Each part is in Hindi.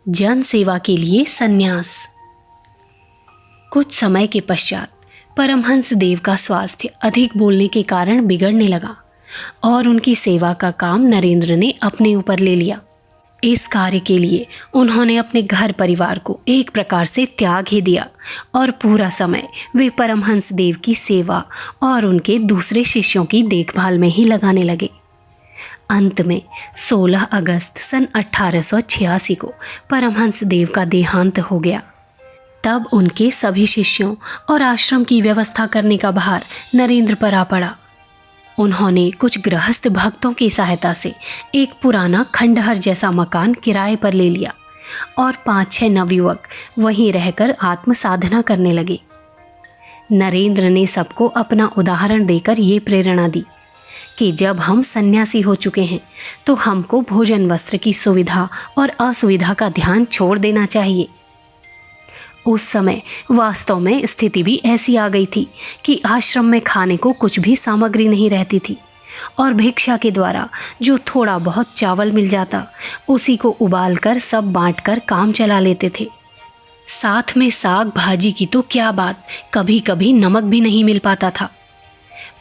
जन सेवा के लिए संन्यास। कुछ समय के पश्चात परमहंस देव का स्वास्थ्य अधिक बोलने के कारण बिगड़ने लगा और उनकी सेवा का काम नरेंद्र ने अपने ऊपर ले लिया। इस कार्य के लिए उन्होंने अपने घर परिवार को एक प्रकार से त्याग ही दिया और पूरा समय वे परमहंस देव की सेवा और उनके दूसरे शिष्यों की देखभाल में ही लगाने लगे। अंत में 16 अगस्त सन 1886 को परमहंस देव का देहांत हो गया। तब उनके सभी शिष्यों और आश्रम की व्यवस्था करने का भार नरेंद्र पर आ पड़ा। उन्होंने कुछ गृहस्थ भक्तों की सहायता से एक पुराना खंडहर जैसा मकान किराए पर ले लिया और 5-6 नवयुवक वहीं रहकर आत्म साधना करने लगे। नरेंद्र ने सबको अपना उदाहरण देकर ये प्रेरणा दी कि जब हम सन्यासी हो चुके हैं तो हमको भोजन वस्त्र की सुविधा और असुविधा का ध्यान छोड़ देना चाहिए। उस समय वास्तव में स्थिति भी ऐसी आ गई थी कि आश्रम में खाने को कुछ भी सामग्री नहीं रहती थी और भिक्षा के द्वारा जो थोड़ा बहुत चावल मिल जाता उसी को उबालकर सब बांटकर काम चला लेते थे। साथ में साग भाजी की तो क्या बात, कभी कभी नमक भी नहीं मिल पाता था।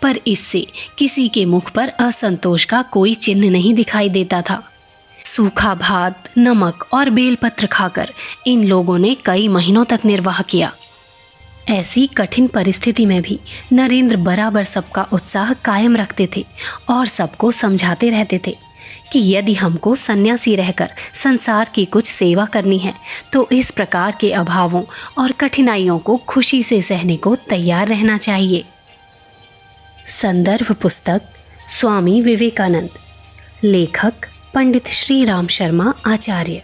पर इससे किसी के मुख पर असंतोष का कोई चिन्ह नहीं दिखाई देता था। सूखा भात, नमक और बेलपत्र खाकर इन लोगों ने कई महीनों तक निर्वाह किया। ऐसी कठिन परिस्थिति में भी नरेंद्र बराबर सबका उत्साह कायम रखते थे और सबको समझाते रहते थे कि यदि हमको सन्यासी रहकर संसार की कुछ सेवा करनी है तो इस प्रकार के अभावों और कठिनाइयों को खुशी से सहने को तैयार रहना चाहिए। संदर्भ पुस्तक स्वामी विवेकानंद, लेखक पंडित श्री राम शर्मा आचार्य।